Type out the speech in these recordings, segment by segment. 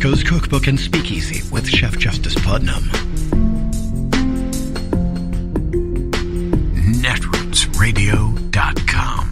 Coast Cookbook and Speakeasy with Chef Justice Putnam. Netrootsradio.com.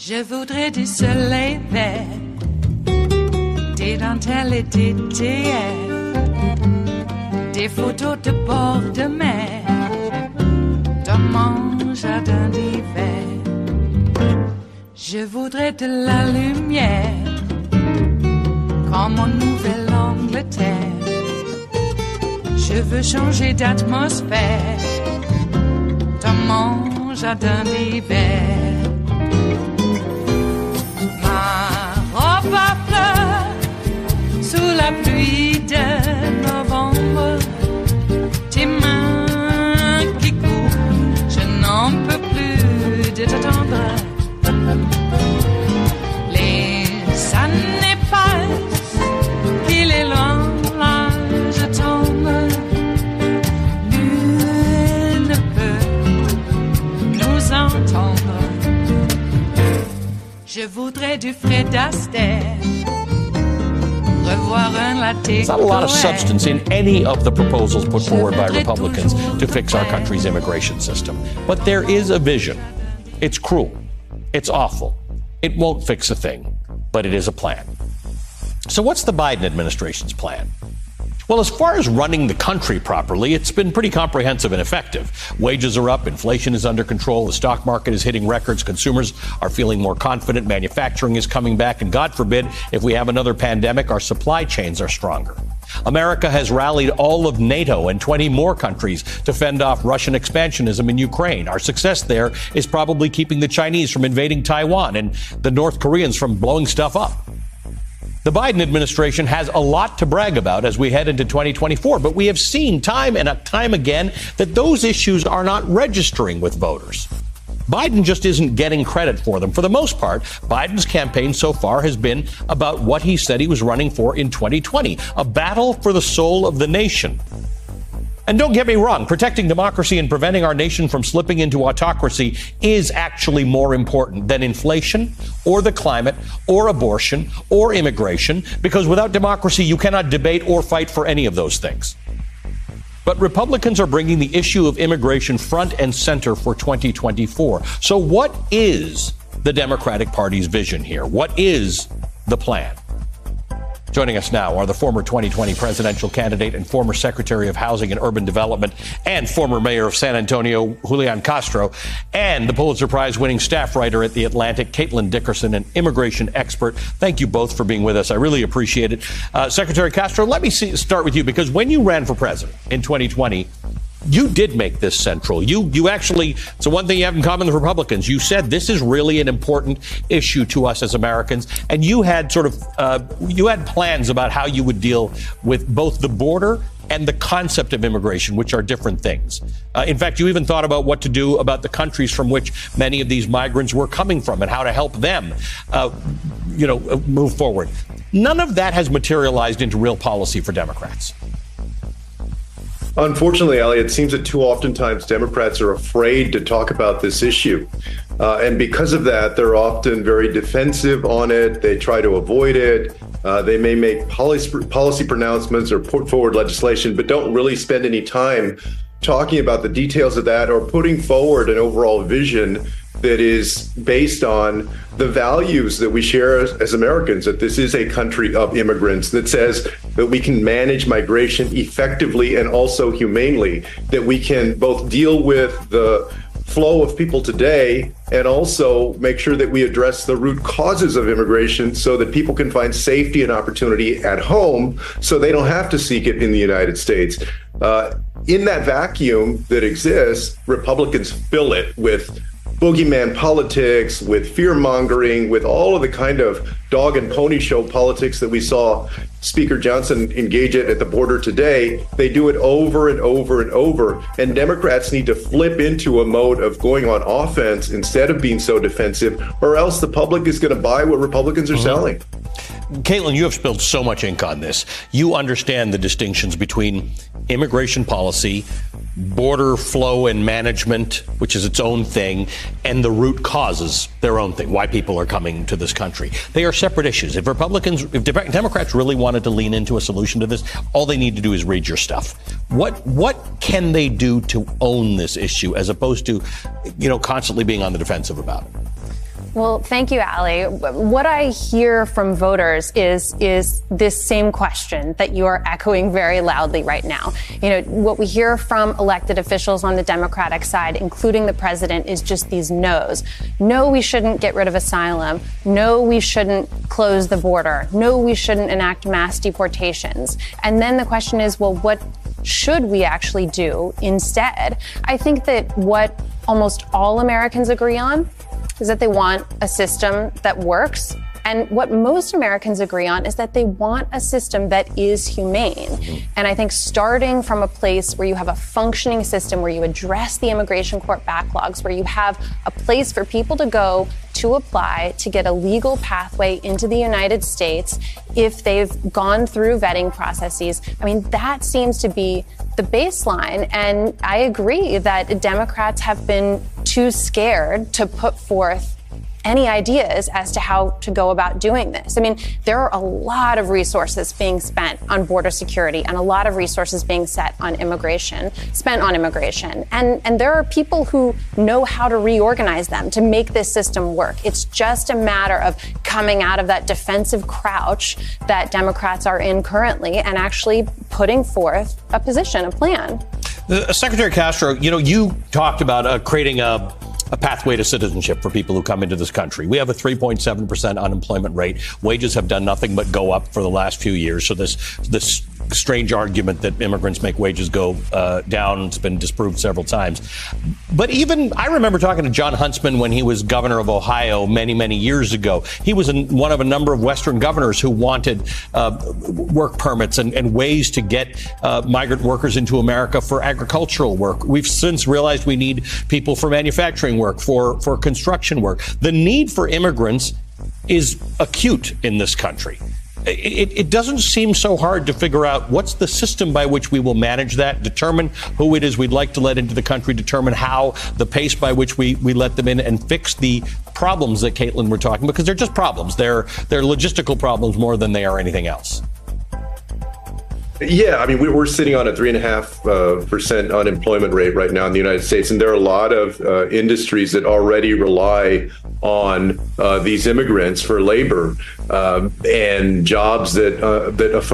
Je voudrais du soleil vert, des dentelles et des théières, des photos de bord de mer, dans mon jardin d'hiver. Je voudrais de la lumière, comme en Nouvelle-Angleterre. Je veux changer d'atmosphère, dans mon jardin d'hiver. À fleurs sous la pluie de novembre, tes mains qui courent, je n'en peux plus de t'attendre. Les années passent, qu'il est loin, là je tombe. Nul ne peut nous entendre. Je voudrais du Fred Astaire, revoir un latte. There's not a lot of substance in any of the proposals put forward by Republicans to fix our country's immigration system. But there is a vision. It's cruel. It's awful. It won't fix a thing, but it is a plan. So what's the Biden administration's plan? Well, as far as running the country properly, it's been pretty comprehensive and effective. Wages are up, inflation is under control, the stock market is hitting records, consumers are feeling more confident, manufacturing is coming back, and God forbid, if we have another pandemic, our supply chains are stronger. America has rallied all of NATO and 20 more countries to fend off Russian expansionism in Ukraine. Our success there is probably keeping the Chinese from invading Taiwan and the North Koreans from blowing stuff up. The Biden administration has a lot to brag about as we head into 2024, but we have seen time and time again that those issues are not registering with voters. Biden just isn't getting credit for them. For the most part, Biden's campaign so far has been about what he said he was running for in 2020, a battle for the soul of the nation. And don't get me wrong, protecting democracy and preventing our nation from slipping into autocracy is actually more important than inflation or the climate or abortion or immigration, because without democracy, you cannot debate or fight for any of those things. But Republicans are bringing the issue of immigration front and center for 2024. So what is the Democratic Party's vision here? What is the plan? Joining us now are the former 2020 presidential candidate and former Secretary of Housing and Urban Development and former mayor of San Antonio, Julian Castro, and the Pulitzer Prize-winning staff writer at The Atlantic, Caitlin Dickerson, an immigration expert. Thank you both for being with us. I really appreciate it. Secretary Castro, let me start with you, because when you ran for president in 2020, you did make this central. You actually, so one thing you have in common with Republicans, you said this is really an important issue to us as Americans, and you had you had plans about how you would deal with both the border and the concept of immigration, which are different things. In fact, you even thought about what to do about the countries from which many of these migrants were coming from and how to help them, move forward. None of that has materialized into real policy for Democrats. Unfortunately, Ali, it seems that too oftentimes Democrats are afraid to talk about this issue. And because of that, they're often very defensive on it. They try to avoid it. They may make policy pronouncements or put forward legislation, but don't really spend any time talking about the details of that or putting forward an overall vision that is based on the values that we share as Americans, that this is a country of immigrants, that says that we can manage migration effectively and also humanely, that we can both deal with the flow of people today and also make sure that we address the root causes of immigration so that people can find safety and opportunity at home so they don't have to seek it in the United States. In that vacuum that exists, Republicans fill it with boogeyman politics, with fear mongering, with all of the kind of dog and pony show politics that we saw Speaker Johnson engage in at the border today. They do it over and over and over. And Democrats need to flip into a mode of going on offense instead of being so defensive, or else the public is going to buy what Republicans are selling. Caitlin, you have spilled so much ink on this. You understand the distinctions between immigration policy, border flow and management, which is its own thing, and the root causes, their own thing, why people are coming to this country. They are separate issues. If Democrats really wanted to lean into a solution to this, all they need to do is read your stuff. What can they do to own this issue as opposed to, constantly being on the defensive about it? Well, thank you, Ali. What I hear from voters is this same question that you are echoing very loudly right now. What we hear from elected officials on the Democratic side, including the president, is just these no's. No, we shouldn't get rid of asylum. No, we shouldn't close the border. No, we shouldn't enact mass deportations. And then the question is, well, what should we actually do instead? I think that what almost all Americans agree on is that they want a system that works. And what most Americans agree on is that they want a system that is humane. And I think starting from a place where you have a functioning system, where you address the immigration court backlogs, where you have a place for people to go to apply to get a legal pathway into the United States if they've gone through vetting processes. I mean, that seems to be the baseline. And I agree that Democrats have been too scared to put forth any ideas as to how to go about doing this. I mean, there are a lot of resources being spent on border security and a lot of resources being spent on immigration. And there are people who know how to reorganize them to make this system work. It's just a matter of coming out of that defensive crouch that Democrats are in currently and actually putting forth a position, a plan. Secretary Castro, you talked about creating a pathway to citizenship for people who come into this country. We have a 3.7% unemployment rate. Wages have done nothing but go up for the last few years. So this strange argument that immigrants make wages go down has been disproved several times. But even I remember talking to John Huntsman when he was governor of Ohio many, many years ago. He was one of a number of Western governors who wanted work permits and ways to get migrant workers into America for agricultural work. We've since realized we need people for manufacturing work, for construction work. The need for immigrants is acute in this country. It doesn't seem so hard to figure out what's the system by which we will manage that, determine who it is we'd like to let into the country, determine how the pace by which we let them in, and fix the problems that Caitlin were talking about, because they're just problems. They're logistical problems more than they are anything else. Yeah, I mean, we're sitting on a 3.5% unemployment rate right now in the United States, and there are a lot of industries that already rely on these immigrants for labor and jobs that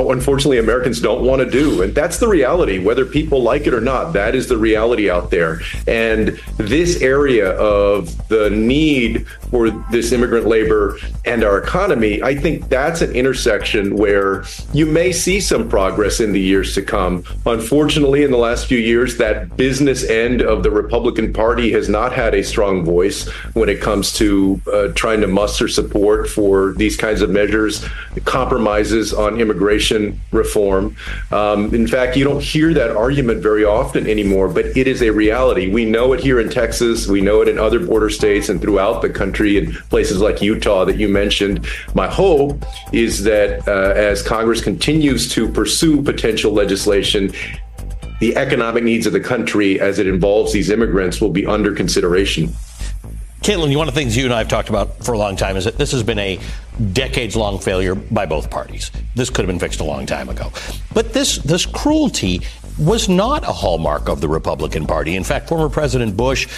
unfortunately Americans don't want to do. And that's the reality, whether people like it or not. That is the reality out there. And this area of the need for this immigrant labor and our economy, I think that's an intersection where you may see some progress in the years to come. Unfortunately, in the last few years, that business end of the Republican Party has not had a strong voice when it comes to trying to muster support for these kinds of measures, compromises on immigration reform. In fact, you don't hear that argument very often anymore, but it is a reality. We know it here in Texas. We know it in other border states and throughout the country in places like Utah that you mentioned. My hope is that as Congress continues to pursue potential legislation, the economic needs of the country as it involves these immigrants will be under consideration. Caitlin, one of the things you and I have talked about for a long time is that this has been a decades-long failure by both parties. This could have been fixed a long time ago. But this cruelty was not a hallmark of the Republican Party. In fact, former President Bush,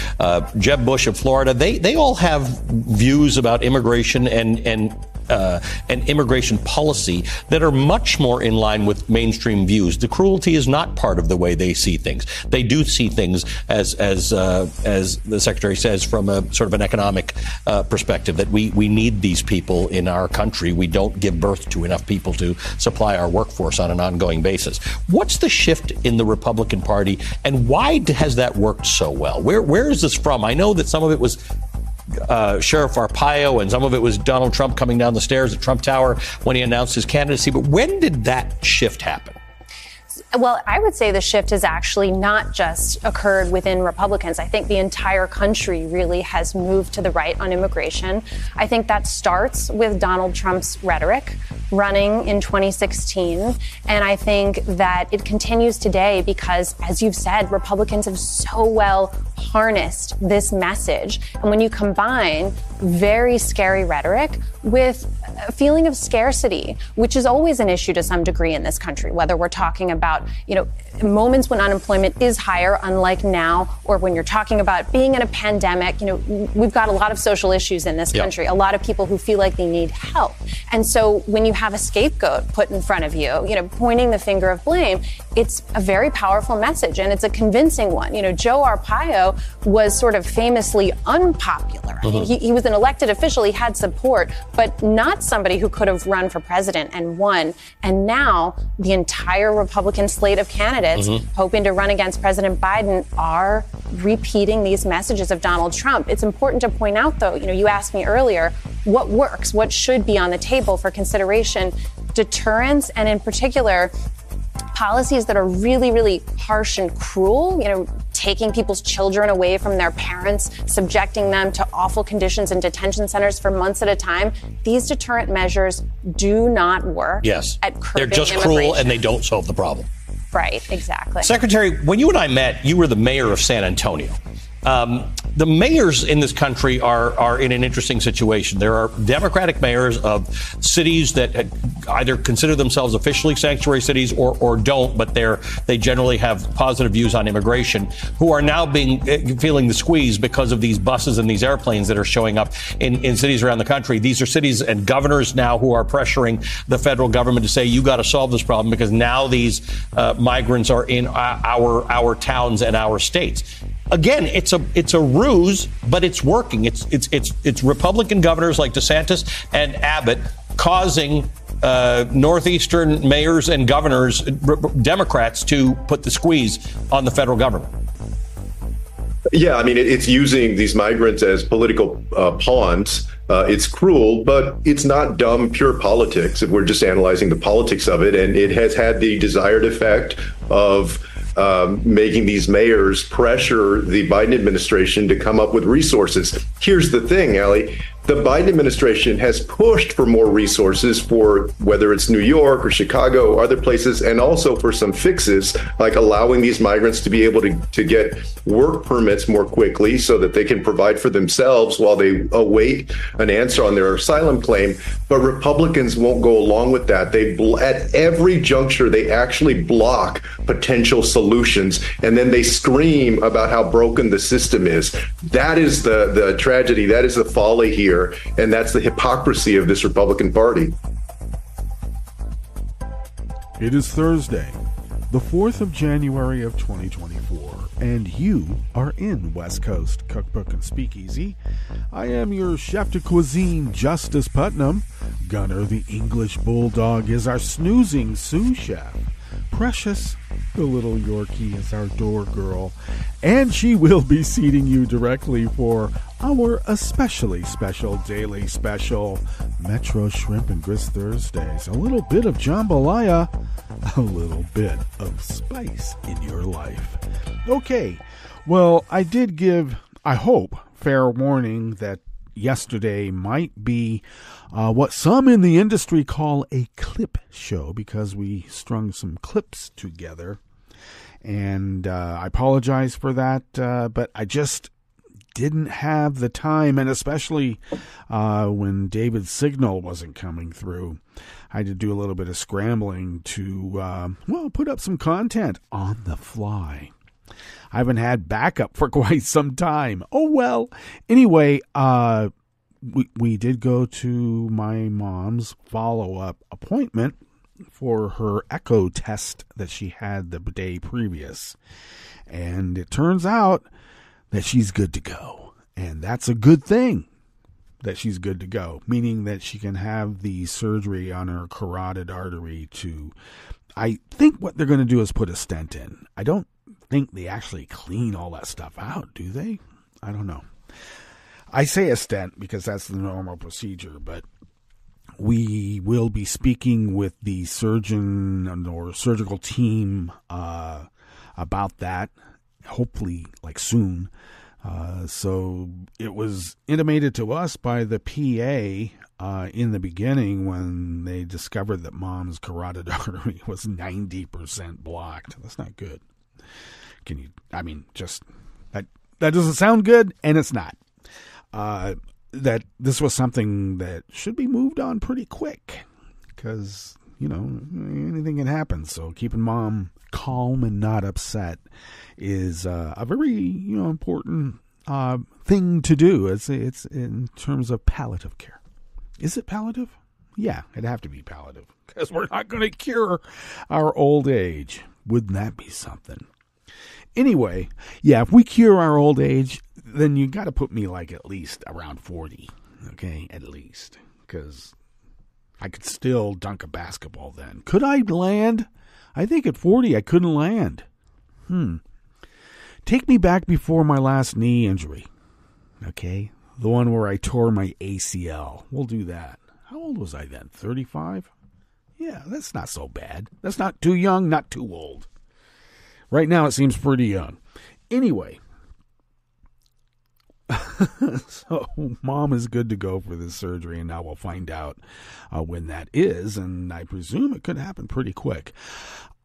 Jeb Bush of Florida, they all have views about immigration and and immigration policy that are much more in line with mainstream views. The cruelty is not part of the way they see things. They do see things as the Secretary says, from a sort of an economic perspective, that we need these people in our country. We don't give birth to enough people to supply our workforce on an ongoing basis. What's the shift in the Republican Party, and why has that worked so well? Where is this from? I know that some of it was Sheriff Arpaio, and some of it was Donald Trump coming down the stairs at Trump Tower when he announced his candidacy. But when did that shift happen? Well, I would say the shift has actually not just occurred within Republicans. I think the entire country really has moved to the right on immigration. I think that starts with Donald Trump's rhetoric running in 2016. And I think that it continues today because, as you've said, Republicans have so well harnessed this message. And when you combine very scary rhetoric with a feeling of scarcity, which is always an issue to some degree in this country, whether we're talking about, moments when unemployment is higher, unlike now, or when you're talking about being in a pandemic. We've got a lot of social issues in this country, a lot of people who feel like they need help. And so when you have a scapegoat put in front of you, pointing the finger of blame, it's a very powerful message, and it's a convincing one. Joe Arpaio was sort of famously unpopular. I mean, he was an elected official. He had support, but not somebody who could have run for president and won. And now the entire Republican slate of candidates hoping to run against President Biden are repeating these messages of Donald Trump. It's important to point out, though, you asked me earlier, what works, what should be on the table for consideration? Deterrence, and in particular, policies that are really, really harsh and cruel, taking people's children away from their parents, subjecting them to awful conditions in detention centers for months at a time. These deterrent measures do not work. Yes. At curbing They're just cruel, and they don't solve the problem. Right, exactly. Secretary, when you and I met, you were the mayor of San Antonio. The mayors in this country are in an interesting situation. There are Democratic mayors of cities that either consider themselves officially sanctuary cities or don't, but they generally have positive views on immigration, who are now feeling the squeeze because of these buses and these airplanes that are showing up in cities around the country. These are cities and governors now who are pressuring the federal government to say, you got to solve this problem because now these migrants are in our towns and our states. Again, it's a ruse, but it's working. It's Republican governors like DeSantis and Abbott causing northeastern mayors and governors, Democrats, to put the squeeze on the federal government. Yeah, I mean, it's using these migrants as political pawns. It's cruel, but it's not dumb, pure politics if we're just analyzing the politics of it. And it has had the desired effect of making these mayors pressure the Biden administration to come up with resources. Here's the thing, Allie. The Biden administration has pushed for more resources for whether it's New York or Chicago or other places, and also for some fixes like allowing these migrants to be able to get work permits more quickly so that they can provide for themselves while they await an answer on their asylum claim. But Republicans won't go along with that. At every juncture, they actually block potential solutions, and then they scream about how broken the system is. That is the tragedy. That is the folly here. And that's the hypocrisy of this Republican Party. It is Thursday, the 4th of January of 2024, and you are in West Coast Cookbook and Speakeasy. I am your chef de cuisine, Justice Putnam. Gunner the English Bulldog is our snoozing sous chef. Precious, the little Yorkie, is our door girl, and she will be seating you directly for our especially special daily special, Metro Shrimp and Grits Thursdays. A little bit of jambalaya, a little bit of spice in your life. Okay, well, I did give, I hope, fair warning that yesterday might be what some in the industry call a clip show, because we strung some clips together. And I apologize for that, but I just didn't have the time, and especially when David's signal wasn't coming through, I had to do a little bit of scrambling to, put up some content on the fly. I haven't had backup for quite some time. Oh, well. Anyway, we did go to my mom's follow-up appointment for her echo test that she had the day previous. And it turns out that she's good to go. And that's a good thing, that she's good to go, meaning that she can have the surgery on her carotid artery to, I think what they're going to do is put a stent in. I don't think they actually clean all that stuff out, do they? I don't know. I say a stent because that's the normal procedure, but we will be speaking with the surgeon or surgical team about that, hopefully like soon. So it was intimated to us by the PA in the beginning when they discovered that Mom's carotid artery was 90% blocked. That's not good. That doesn't sound good, and it's not. That this was something that should be moved on pretty quick because, anything can happen. So keeping Mom calm and not upset is a very, important thing to do. It's in terms of palliative care. Is it palliative? Yeah, it'd have to be palliative because we're not going to cure our old age. Wouldn't that be something? Anyway, yeah, if we cure our old age, then you got to put me like at least around 40, okay, at least, because I could still dunk a basketball then. Could I land? I think at 40 I couldn't land. Take me back before my last knee injury, okay, the one where I tore my ACL. We'll do that. How old was I then, 35? Yeah, that's not so bad. That's not too young, not too old. Right now, it seems pretty young. Anyway, so Mom is good to go for this surgery, and now we'll find out when that is, and I presume it could happen pretty quick.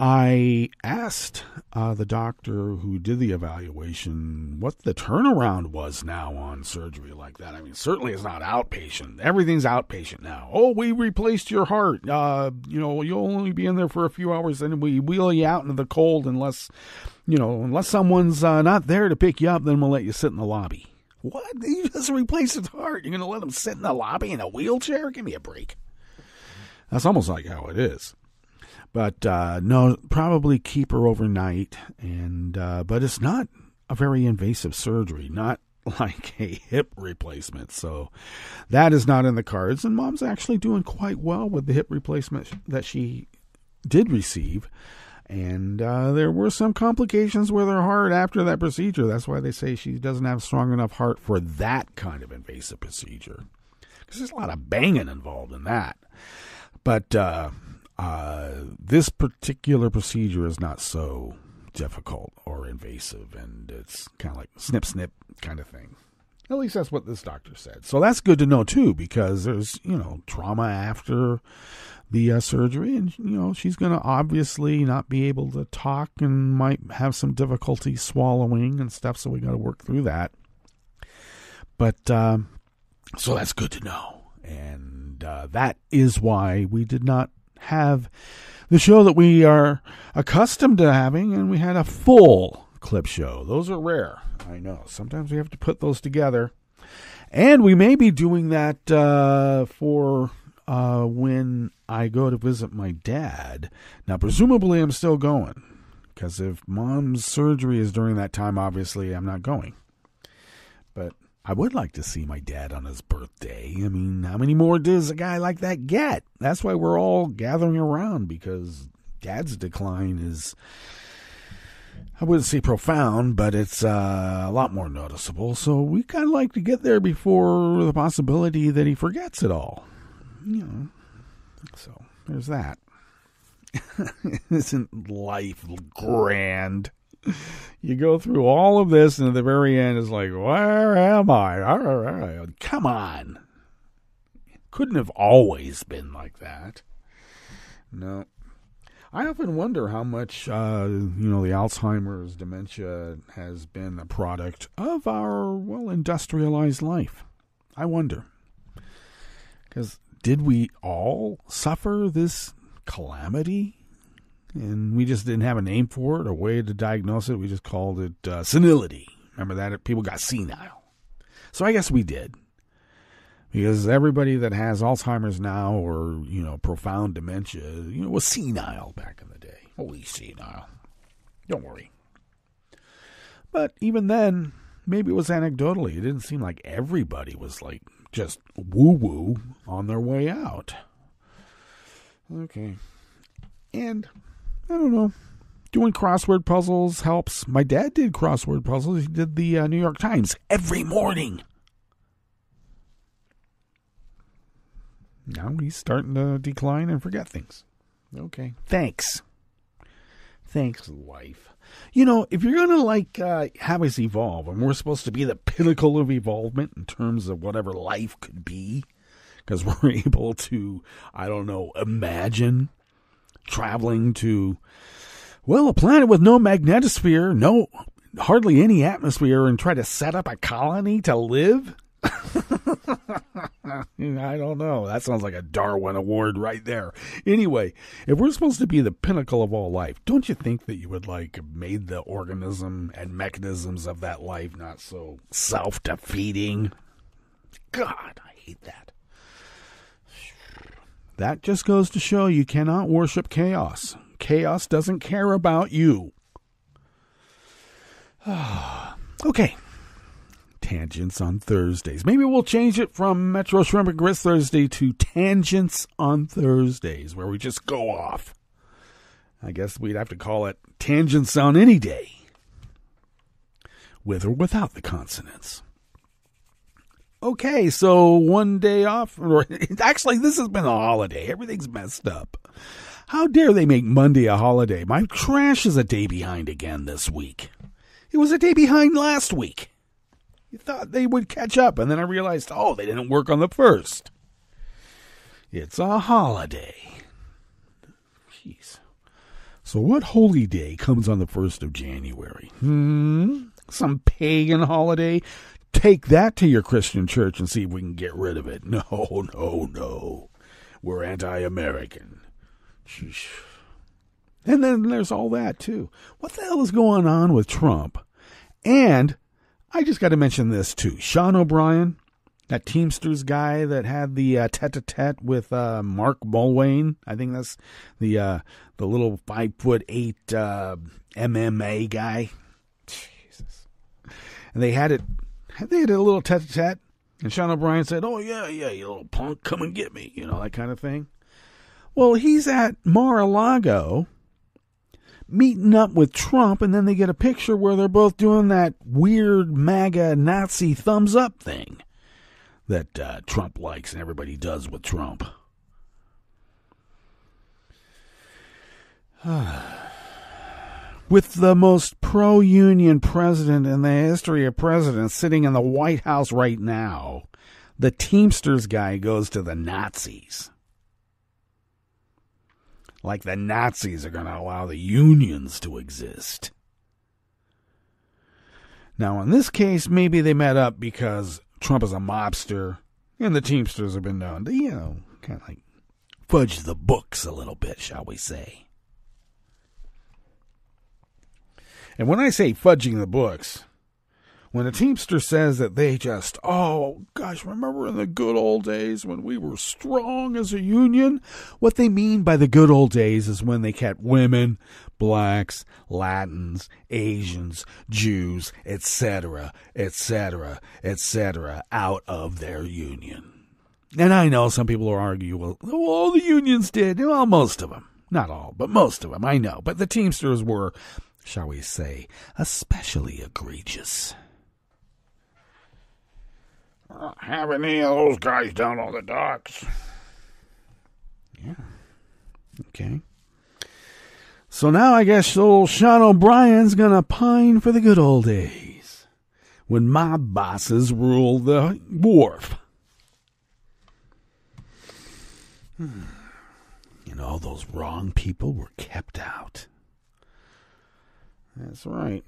I asked the doctor who did the evaluation what the turnaround was now on surgery like that. I mean, certainly it's not outpatient. Everything's outpatient now. Oh, we replaced your heart. You'll only be in there for a few hours, and we wheel you out into the cold unless someone's not there to pick you up, then we'll let you sit in the lobby. What? You just replaced his heart. You're going to let him sit in the lobby in a wheelchair? Give me a break. That's almost like how it is. But no, probably keep her overnight. But it's not a very invasive surgery, not like a hip replacement. So that is not in the cards. And Mom's actually doing quite well with the hip replacement that she did receive. And there were some complications with her heart after that procedure. That's why they say she doesn't have a strong enough heart for that kind of invasive procedure. Because there's a lot of banging involved in that. But this particular procedure is not so difficult or invasive. And it's kind of like snip, snip kind of thing. At least that's what this doctor said. So that's good to know, too, because there's, trauma after the surgery. And, she's going to obviously not be able to talk and might have some difficulty swallowing and stuff. So we got to work through that. But so that's good to know. And that is why we did not have the show that we are accustomed to having. And we had a full clip show. Those are rare. I know. Sometimes we have to put those together. And we may be doing that for when I go to visit my dad. Now, presumably I'm still going. Because if Mom's surgery is during that time, obviously I'm not going. But I would like to see my dad on his birthday. I mean, how many more does a guy like that get? That's why we're all gathering around. Because Dad's decline is, I wouldn't say profound, but it's a lot more noticeable. So we kind of like to get there before the possibility that he forgets it all. So there's that. Isn't life grand? You go through all of this, and at the very end, it's like, where am I? Come on. Couldn't have always been like that. No. I often wonder how much, the Alzheimer's dementia has been a product of our, industrialized life. I wonder. Because did we all suffer this calamity? And we just didn't have a name for it, a way to diagnose it. We just called it senility. Remember that? People got senile. So I guess we did. Because everybody that has Alzheimer's now or, profound dementia, was senile back in the day. Holy senile. Don't worry. But even then, maybe it was anecdotally. It didn't seem like everybody was like just woo-woo on their way out. Okay. And, I don't know. Doing crossword puzzles helps. My dad did crossword puzzles. He did the New York Times every morning. Now he's starting to decline and forget things. Okay. Thanks. Thanks, life. If you're going to have us evolve, and we're supposed to be the pinnacle of evolvement in terms of whatever life could be, because we're able to, imagine traveling to, a planet with no magnetosphere, hardly any atmosphere, and try to set up a colony to live? I don't know. That sounds like a Darwin Award right there. Anyway, if we're supposed to be the pinnacle of all life, don't you think that you would have made the organism and mechanisms of that life not so self-defeating? God, I hate that. That just goes to show you cannot worship chaos. Chaos doesn't care about you. Okay. Tangents on Thursdays. Maybe we'll change it from Metro Shrimp and Grits Thursday to Tangents on Thursdays, where we just go off. I guess we'd have to call it Tangents on any day, with or without the consonants. Okay, so one day off. Actually, this has been a holiday. Everything's messed up. How dare they make Monday a holiday? My trash is a day behind again this week. It was a day behind last week. You thought they would catch up, and then I realized, they didn't work on the 1st. It's a holiday. Jeez. So what holy day comes on the 1st of January? Some pagan holiday? Take that to your Christian church and see if we can get rid of it. No. We're anti-American. Sheesh. And then there's all that, too. What the hell is going on with Trump? And I just got to mention this, too. Sean O'Brien, that Teamsters guy that had the tete-a-tete with Mark Mulwayne. I think that's the little 5'8" MMA guy. Jesus. And they had a little tete-a-tete. And Sean O'Brien said, "Oh, yeah, you little punk, come and get me." That kind of thing. Well, he's at Mar-a-Lago meeting up with Trump, and then they get a picture where they're both doing that weird MAGA Nazi thumbs up thing that Trump likes and everybody does with Trump. With the most pro-union president in the history of presidents sitting in the White House right now, the Teamsters guy goes to the Nazis. Like the Nazis are going to allow the unions to exist. Now, in this case, maybe they met up because Trump is a mobster and the Teamsters have been known to, kind of fudge the books a little bit, shall we say. And when I say fudging the books, when a Teamster says that they just, remember in the good old days when we were strong as a union? What they mean by the good old days is when they kept women, blacks, Latins, Asians, Jews, etc., out of their union. And I know some people will argue, well, all the unions did. Well, most of them. Not all, but most of them, I know. But the Teamsters were, shall we say, especially egregious. Have any of those guys down on the docks? Yeah. Okay. So now I guess old Sean O'Brien's gonna pine for the good old days when mob bosses ruled the wharf. All those wrong people were kept out. That's right.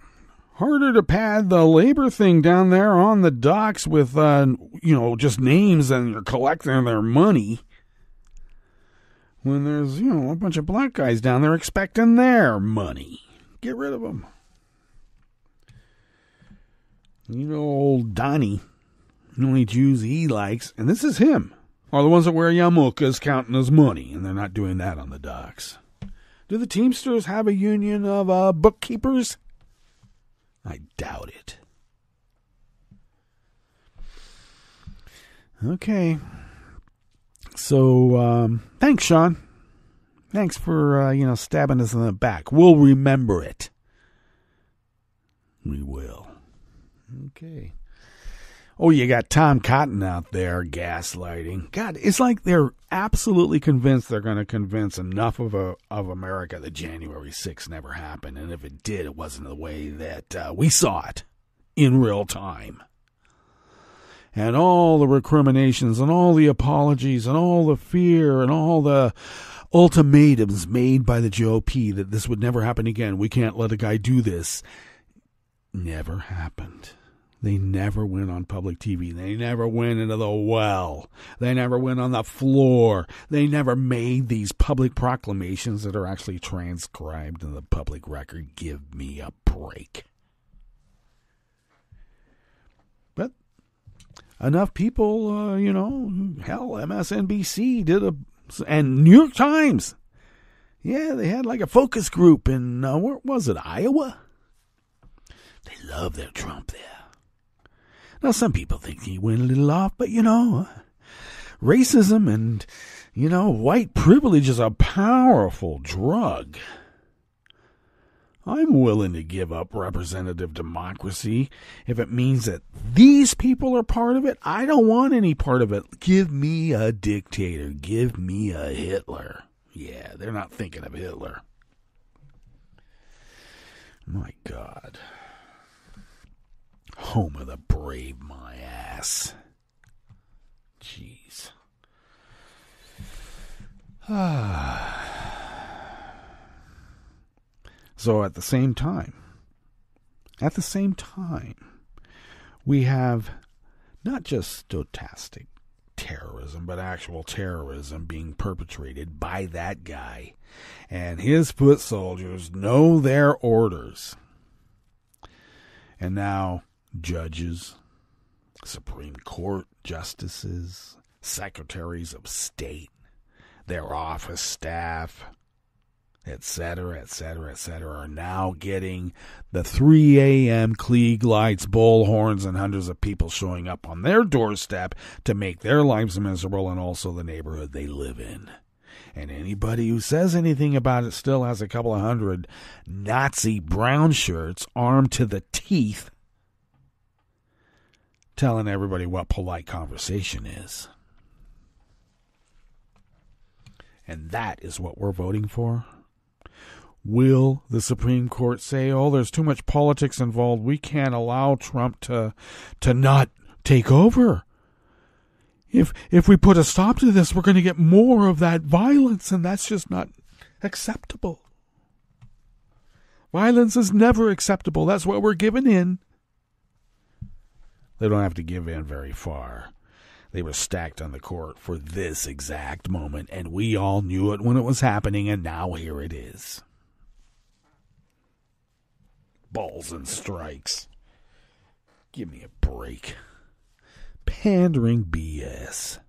Harder to pad the labor thing down there on the docks with, just names and you're collecting their money. When there's, a bunch of black guys down there expecting their money. Get rid of them. Old Donnie, The only Jews he likes, and this is him, are the ones that wear yarmulkes counting his money, and they're not doing that on the docks. Do the Teamsters have a union of bookkeepers? I doubt it. Okay. So, thanks, Sean. Thanks for, stabbing us in the back. We'll remember it. We will. Okay. Oh, you got Tom Cotton out there gaslighting. God, it's like they're absolutely convinced they're going to convince enough of America that January 6th never happened. And if it did, it wasn't the way that we saw it in real time. And all the recriminations and all the apologies and all the fear and all the ultimatums made by the GOP that this would never happen again. We can't let a guy do this. Never happened. They never went on public TV. They never went into the well. They never went on the floor. They never made these public proclamations that are actually transcribed in the public record. Give me a break. But enough people, hell, MSNBC did and New York Times. Yeah, they had like a focus group in, where was it, Iowa? They love their Trump there. Now, some people think he went a little off, but, racism and, white privilege is a powerful drug. I'm willing to give up representative democracy if it means that these people are part of it. I don't want any part of it. Give me a dictator. Give me a Hitler. Yeah, they're not thinking of Hitler. My God. Home of the brave, my ass. Jeez. So at the same time, we have not just stochastic terrorism, but actual terrorism being perpetrated by that guy. And his foot soldiers know their orders. And now judges, Supreme Court justices, secretaries of state, their office staff, etc., are now getting the 3 a.m. Klieg lights, bullhorns, and hundreds of people showing up on their doorstep to make their lives miserable and also the neighborhood they live in. And anybody who says anything about it still has a couple of hundred Nazi brown shirts armed to the teeth telling everybody what polite conversation is. And that is what we're voting for. Will the Supreme Court say, there's too much politics involved, we can't allow Trump to not take over? If we put a stop to this, we're going to get more of that violence, and that's just not acceptable. Violence is never acceptable. That's what we're giving in. They don't have to give in very far. They were stacked on the court for this exact moment, and we all knew it when it was happening, and now here it is. Balls and strikes. Give me a break. Pandering BS.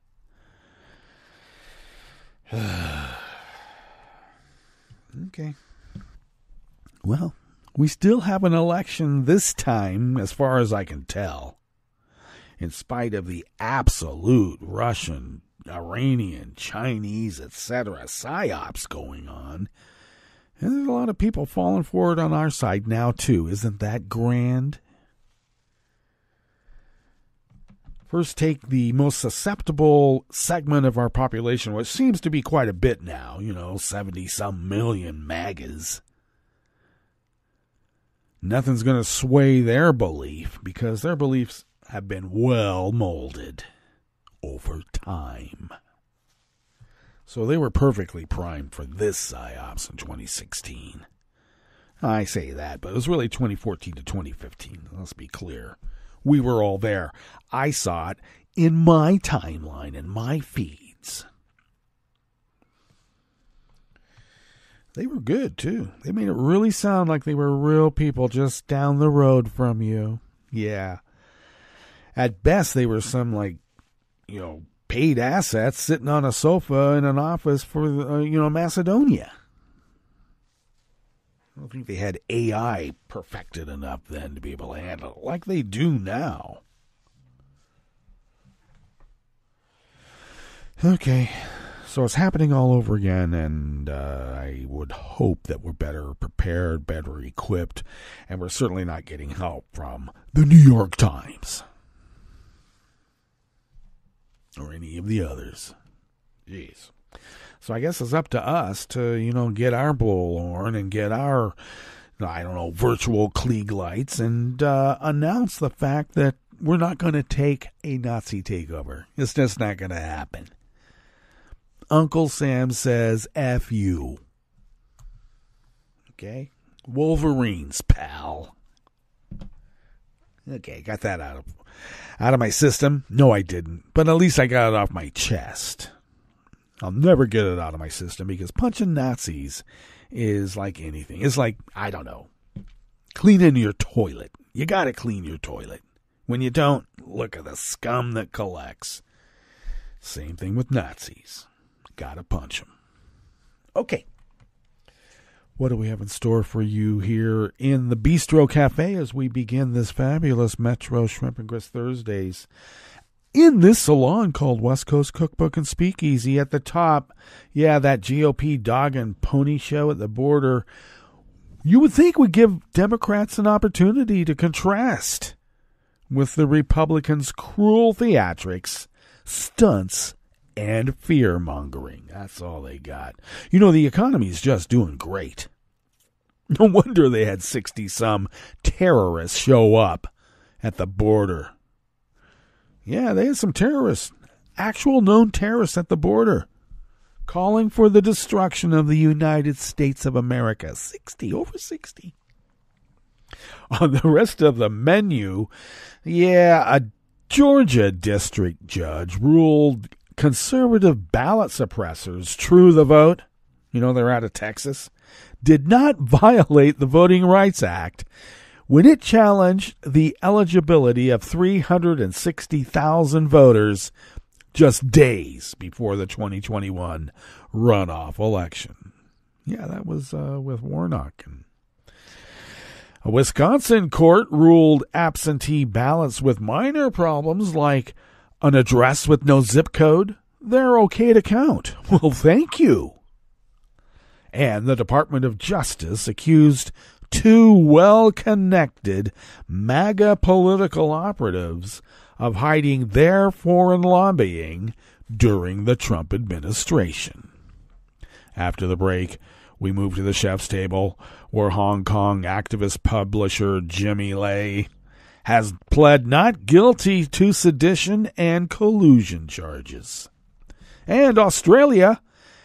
Okay. Well, we still have an election this time, as far as I can tell. In spite of the absolute Russian, Iranian, Chinese, etc. psyops going on. And there's a lot of people falling for it on our side now, too. Isn't that grand? First, take the most susceptible segment of our population, which seems to be quite a bit now, 70-some million MAGAs. Nothing's going to sway their belief because their beliefs have been well molded over time. So they were perfectly primed for this psyops in 2016. I say that, but it was really 2014 to 2015. Let's be clear. We were all there. I saw it in my timeline and my feeds. They were good, too. They made it really sound like they were real people just down the road from you. Yeah. At best, they were some, like, paid assets sitting on a sofa in an office for, Macedonia. I don't think they had AI perfected enough then to be able to handle it like they do now. Okay, so it's happening all over again, and I would hope that we're better prepared, better equipped, and we're certainly not getting help from the New York Times or any of the others. Jeez. So I guess it's up to us to, get our bullhorn and get our, virtual Klieg lights and announce the fact that we're not going to take a Nazi takeover. It's just not going to happen. Uncle Sam says, F you. Okay? Wolverines, pal. Okay, got that out of my system. No, I didn't. But at least I got it off my chest. I'll never get it out of my system because punching Nazis is like anything. It's like, I don't know, cleaning your toilet. You got to clean your toilet. When you don't, look at the scum that collects. Same thing with Nazis. Got to punch them. Okay. What do we have in store for you here in the Bistro Cafe as we begin this fabulous Metro Shrimp and Grits Thursdays? In this salon called West Coast Cookbook and Speakeasy, at the top, that GOP dog and pony show at the border, you would think would give Democrats an opportunity to contrast with the Republicans' cruel theatrics, stunts, and fear-mongering. That's all they got. The economy's just doing great. No wonder they had 60-some terrorists show up at the border. Yeah, they had some terrorists, actual known terrorists at the border, calling for the destruction of the United States of America. Over 60. On the rest of the menu, a Georgia district judge ruled conservative ballot suppressors, True the Vote, they're out of Texas, did not violate the Voting Rights Act when it challenged the eligibility of 360,000 voters just days before the 2021 runoff election. Yeah, that was with Warnock. A Wisconsin court ruled absentee ballots with minor problems like an address with no zip code, they're okay to count. Well, thank you. And the Department of Justice accused two well-connected MAGA political operatives of hiding their foreign lobbying during the Trump administration. After the break, we move to the chef's table, where Hong Kong activist publisher Jimmy Lai has pled not guilty to sedition and collusion charges. And Australia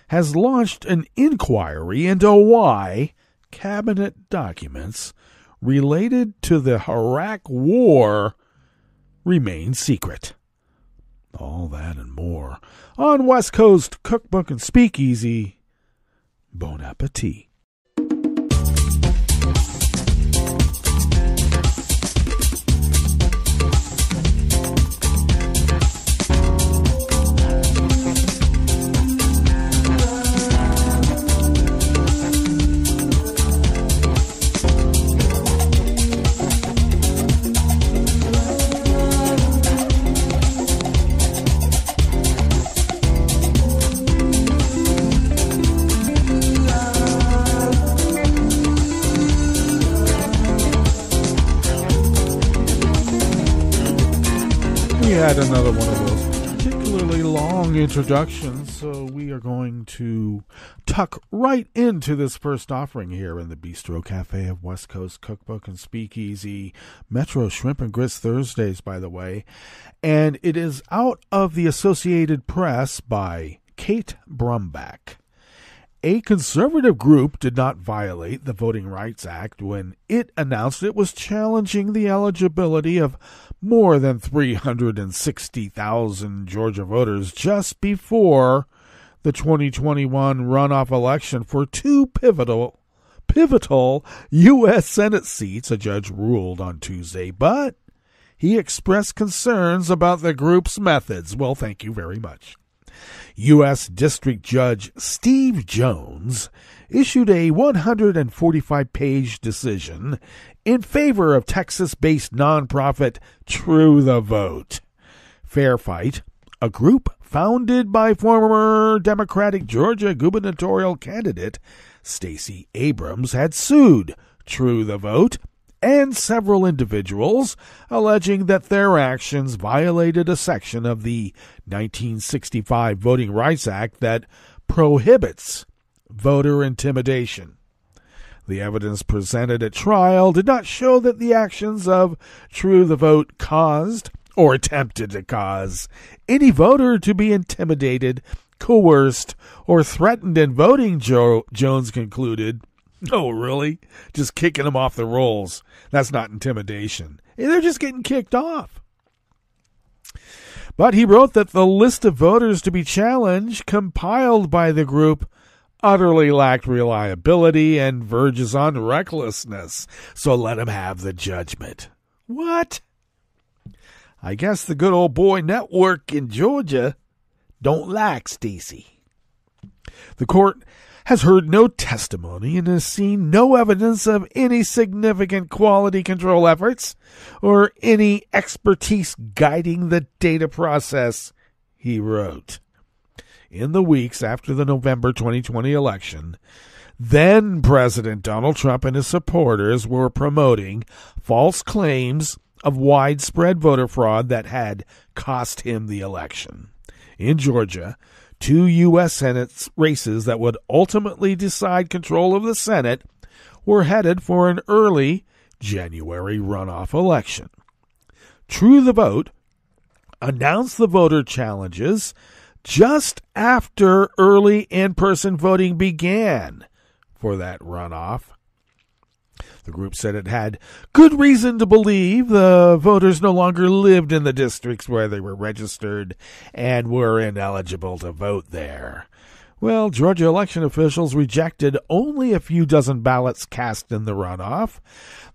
has launched an inquiry into why cabinet documents related to the Iraq War remain secret. All that and more on West Coast Cookbook and Speakeasy. Bon appetit. Had another one of those particularly long introductions, so we are going to tuck right into this first offering here in the Bistro Cafe of West Coast Cookbook and Speakeasy. Metro Shrimp and Grits Thursdays, by the way, and it is out of the Associated Press by Kate Brumback. A conservative group did not violate the Voting Rights Act when it announced it was challenging the eligibility of more than 360,000 Georgia voters just before the 2021 runoff election for two pivotal U.S. Senate seats, a judge ruled on Tuesday. But he expressed concerns about the group's methods. Well, thank you very much. U.S. District Judge Steve Jones issued a 145-page decision in favor of Texas-based nonprofit True the Vote. Fair Fight, a group founded by former Democratic Georgia gubernatorial candidate Stacey Abrams, had sued True the Vote and several individuals, alleging that their actions violated a section of the 1965 Voting Rights Act that prohibits voter intimidation. The evidence presented at trial did not show that the actions of True the Vote caused or attempted to cause any voter to be intimidated, coerced, or threatened in voting, Jones concluded. Oh, really? Just kicking them off the rolls. That's not intimidation. They're just getting kicked off. But he wrote that the list of voters to be challenged, compiled by the group, utterly lacked reliability and verges on recklessness. So let him have the judgment. What? I guess the good old boy network in Georgia don't like Stacey. The court has heard no testimony and has seen no evidence of any significant quality control efforts or any expertise guiding the data process, he wrote. In the weeks after the November 2020 election, then President Donald Trump and his supporters were promoting false claims of widespread voter fraud that had cost him the election. In Georgia, 2 U.S. Senate races that would ultimately decide control of the Senate were headed for an early January runoff election. True the Vote announced the voter challenges just after early in-person voting began for that runoff. The group said it had good reason to believe the voters no longer lived in the districts where they were registered and were ineligible to vote there. Well, Georgia election officials rejected only a few dozen ballots cast in the runoff.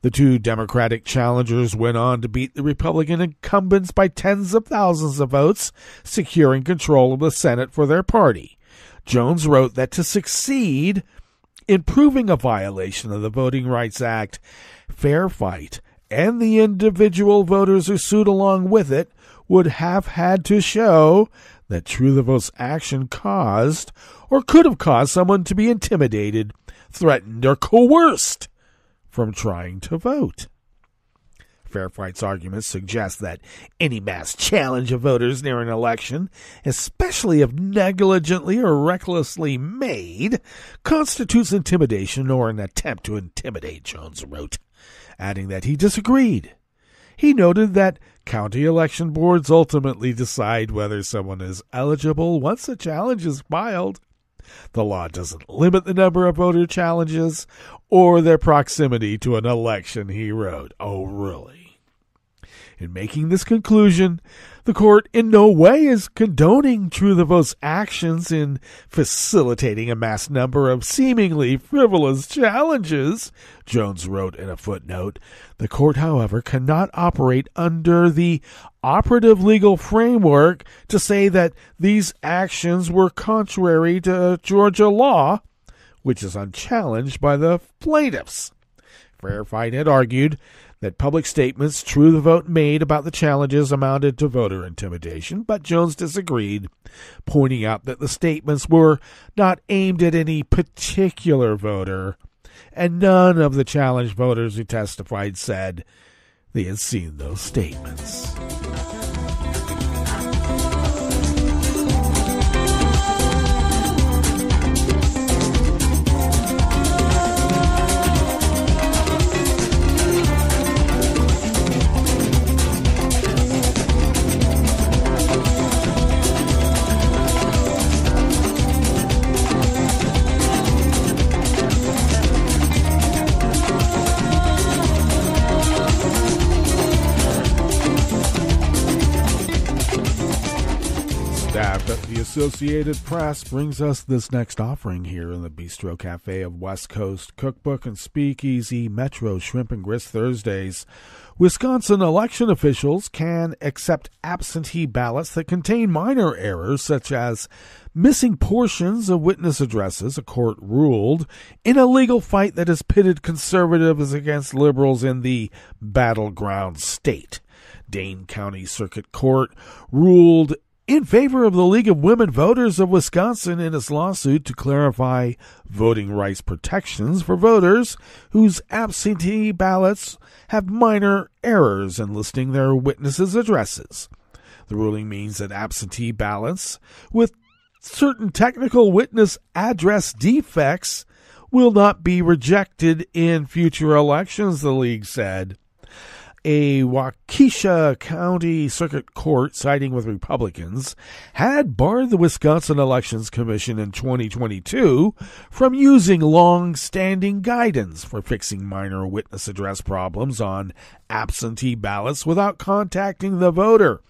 The 2 Democratic challengers went on to beat the Republican incumbents by tens of thousands of votes, securing control of the Senate for their party. Jones wrote that to succeed in proving a violation of the Voting Rights Act, Fair Fight, and the individual voters who sued along with it would have had to show that True the Vote's action caused or could have caused someone to be intimidated, threatened, or coerced from trying to vote. Fair Fight's arguments suggest that any mass challenge of voters near an election, especially if negligently or recklessly made, constitutes intimidation or an attempt to intimidate, Jones wrote, adding that he disagreed. He noted that county election boards ultimately decide whether someone is eligible once a challenge is filed. The law doesn't limit the number of voter challenges or their proximity to an election, he wrote. Oh, really? In making this conclusion, the court in no way is condoning True the Vote's actions in facilitating a mass number of seemingly frivolous challenges, Jones wrote in a footnote. The court, however, cannot operate under the operative legal framework to say that these actions were contrary to Georgia law, which is unchallenged by the plaintiffs. Fair Fight had argued that public statements True the Vote made about the challenges amounted to voter intimidation, but Jones disagreed, pointing out that the statements were not aimed at any particular voter, and none of the challenged voters who testified said they had seen those statements. Associated Press brings us this next offering here in the Bistro Cafe of West Coast Cookbook and Speakeasy Metro Shrimp and Grist Thursdays. Wisconsin election officials can accept absentee ballots that contain minor errors such as missing portions of witness addresses, a court ruled, in a legal fight that has pitted conservatives against liberals in the battleground state. Dane County Circuit Court ruled in favor of the League of Women Voters of Wisconsin in its lawsuit to clarify voting rights protections for voters whose absentee ballots have minor errors in listing their witnesses' addresses. The ruling means that absentee ballots with certain technical witness address defects will not be rejected in future elections, the league said. A Waukesha County Circuit Court, siding with Republicans, had barred the Wisconsin Elections Commission in 2022 from using long-standing guidance for fixing minor witness address problems on absentee ballots without contacting the voter.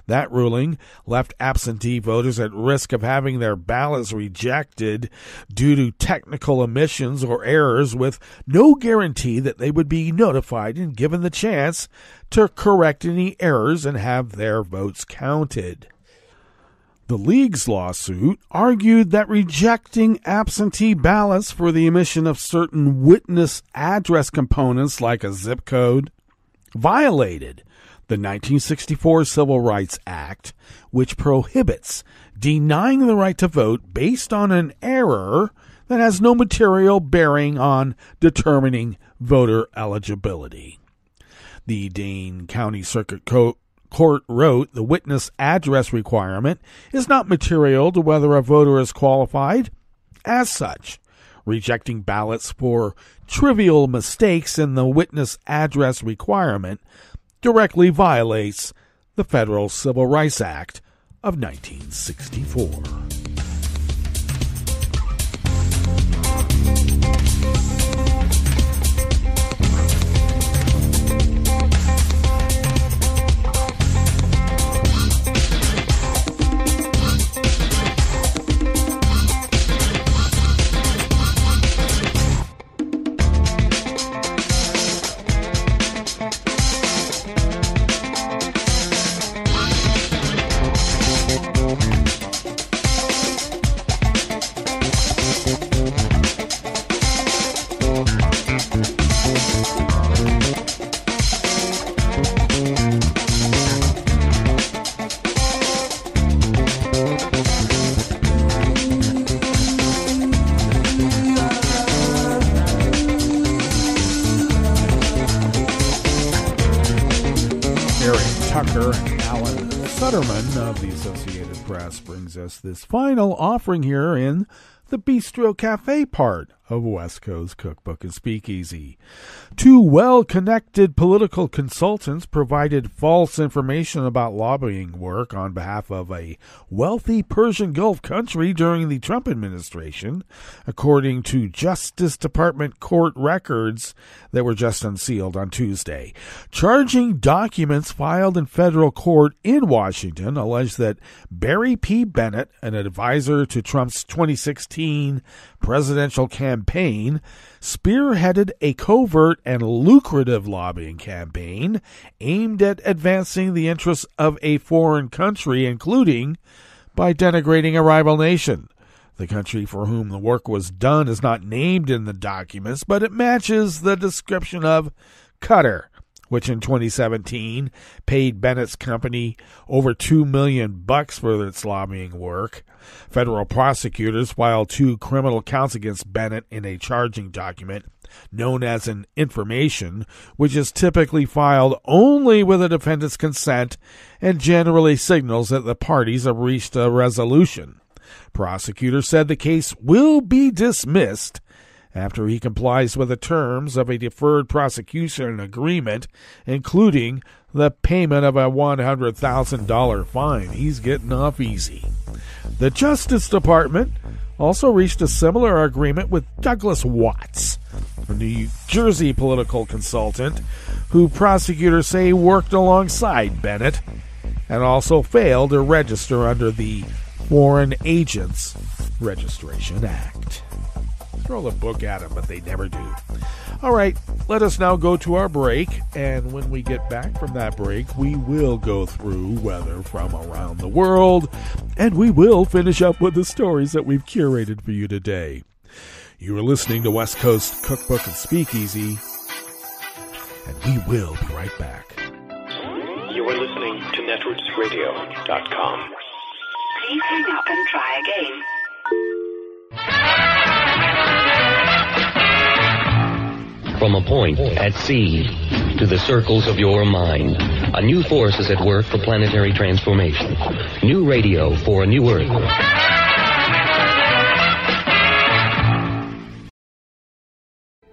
That ruling left absentee voters at risk of having their ballots rejected due to technical omissions or errors with no guarantee that they would be notified and given the chance to correct any errors and have their votes counted. The league's lawsuit argued that rejecting absentee ballots for the omission of certain witness address components like a zip code violated the 1964 Civil Rights Act, which prohibits denying the right to vote based on an error that has no material bearing on determining voter eligibility. The Dane County Circuit Court wrote the witness address requirement is not material to whether a voter is qualified. As such, rejecting ballots for trivial mistakes in the witness address requirement directly violates the Federal Civil Rights Act of 1964. Of the Associated Press brings us this final offering here in the Bistro Cafe part of West Coast Cookbook and Speakeasy. Two well-connected political consultants provided false information about lobbying work on behalf of a wealthy Persian Gulf country during the Trump administration, according to Justice Department court records that were just unsealed on Tuesday. Charging documents filed in federal court in Washington allege that Barry P. Bennett, an advisor to Trump's 2016 presidential campaign, spearheaded a covert and lucrative lobbying campaign aimed at advancing the interests of a foreign country, including by denigrating a rival nation. The country for whom the work was done is not named in the documents, but it matches the description of Qatar, which in 2017 paid Bennett's company over $2 million for its lobbying work. Federal prosecutors filed 2 criminal counts against Bennett in a charging document known as an information, which is typically filed only with a defendant's consent and generally signals that the parties have reached a resolution. Prosecutors said the case will be dismissed after he complies with the terms of a deferred prosecution agreement, including the payment of a $100,000 fine. He's getting off easy. The Justice Department also reached a similar agreement with Douglas Watts, a New Jersey political consultant who prosecutors say worked alongside Bennett and also failed to register under the Foreign Agents Registration Act. Throw the book at them, but they never do. All right, let us now go to our break, and when we get back from that break, we will go through weather from around the world, and we will finish up with the stories that we've curated for you today. You are listening to West Coast Cookbook and Speakeasy, and we will be right back. You are listening to netrootsradio.com. Please hang up and try again. From a point at sea to the circles of your mind, a new force is at work for planetary transformation. New radio for a new Earth.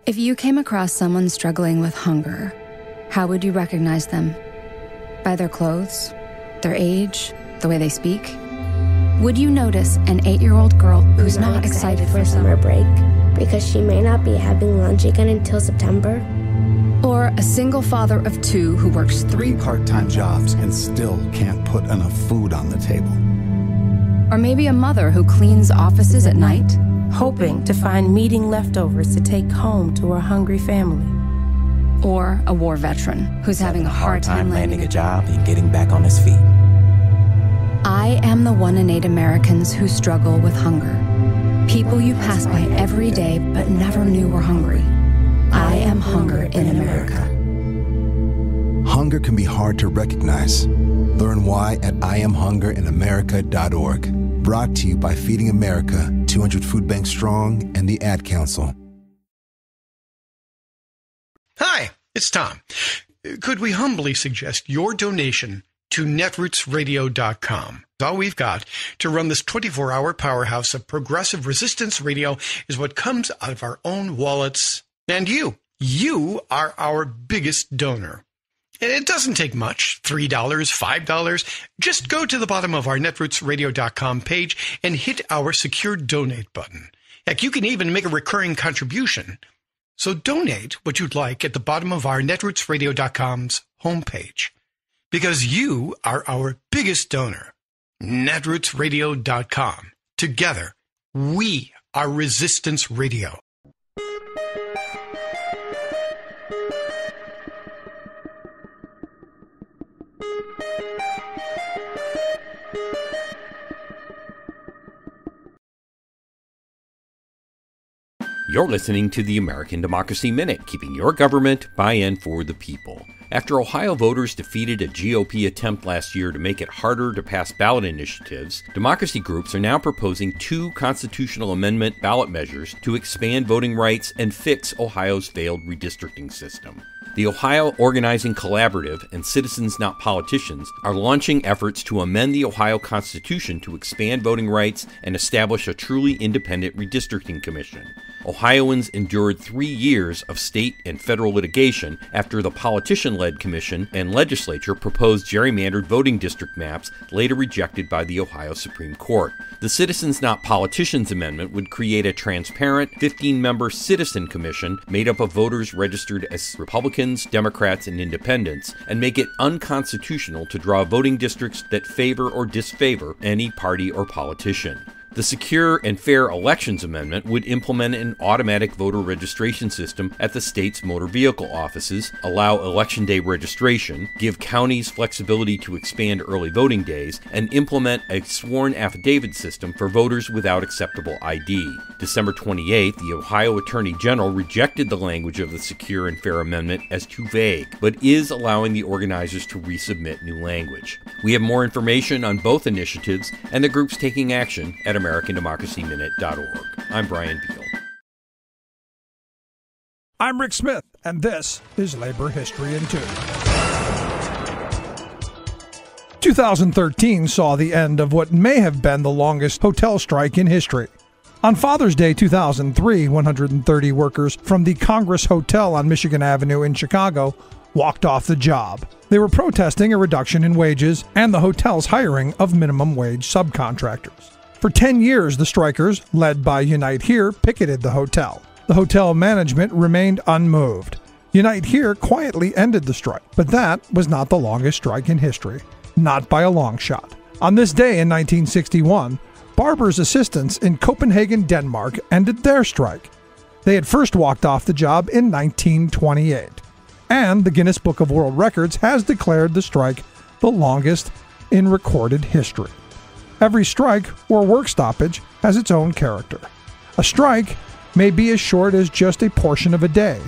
If you came across someone struggling with hunger, how would you recognize them? By their clothes, their age, the way they speak? Would you notice an 8-year-old girl who's not excited for summer break because she may not be having lunch again until September? Or a single father of 2 who works 3 part-time jobs and still can't put enough food on the table? Or maybe a mother who cleans offices at night, hoping to find meeting leftovers to take home to her hungry family. Or a war veteran who's having a hard time landing a job and getting back on his feet. I am the 1 in 8 Americans who struggle with hunger. People you pass by every day but never knew were hungry. I am hunger in America. Hunger can be hard to recognize. Learn why at IamHungerInAmerica.org. Brought to you by Feeding America, 200 Food Banks Strong, and the Ad Council. Hi, it's Tom. Could we humbly suggest your donation to netrootsradio.com? All we've got to run this 24-hour powerhouse of progressive resistance radio is what comes out of our own wallets. And you are our biggest donor. It doesn't take much, $3, $5. Just go to the bottom of our netrootsradio.com page and hit our secure donate button. Heck, you can even make a recurring contribution. So donate what you'd like at the bottom of our netrootsradio.com's homepage. Because you are our biggest donor. netrootsradio.com. Together, we are Resistance Radio. You're listening to the American Democracy Minute, keeping your government by and for the people. After Ohio voters defeated a GOP attempt last year to make it harder to pass ballot initiatives, democracy groups are now proposing 2 constitutional amendment ballot measures to expand voting rights and fix Ohio's failed redistricting system. The Ohio Organizing Collaborative and Citizens Not Politicians are launching efforts to amend the Ohio Constitution to expand voting rights and establish a truly independent redistricting commission. Ohioans endured 3 years of state and federal litigation after the politician-led commission and legislature proposed gerrymandered voting district maps, later rejected by the Ohio Supreme Court. The Citizens Not Politicians amendment would create a transparent 15-member citizen commission made up of voters registered as Republicans, Democrats, and Independents, and make it unconstitutional to draw voting districts that favor or disfavor any party or politician. The Secure and Fair Elections Amendment would implement an automatic voter registration system at the state's motor vehicle offices, allow Election Day registration, give counties flexibility to expand early voting days, and implement a sworn affidavit system for voters without acceptable ID. December 28th, the Ohio Attorney General rejected the language of the Secure and Fair Amendment as too vague, but is allowing the organizers to resubmit new language. We have more information on both initiatives and the groups taking action at AmericanDemocracyMinute.org. I'm Brian Beal. I'm Rick Smith, and this is Labor History in 2. 2013 saw the end of what may have been the longest hotel strike in history. On Father's Day 2003, 130 workers from the Congress Hotel on Michigan Avenue in Chicago walked off the job. They were protesting a reduction in wages and the hotel's hiring of minimum wage subcontractors. For 10 years, the strikers, led by Unite Here, picketed the hotel. The hotel management remained unmoved. Unite Here quietly ended the strike, but that was not the longest strike in history. Not by a long shot. On this day in 1961, barbers' assistants in Copenhagen, Denmark ended their strike. They had first walked off the job in 1928. And the Guinness Book of World Records has declared the strike the longest in recorded history. Every strike or work stoppage has its own character. A strike may be as short as just a portion of a day,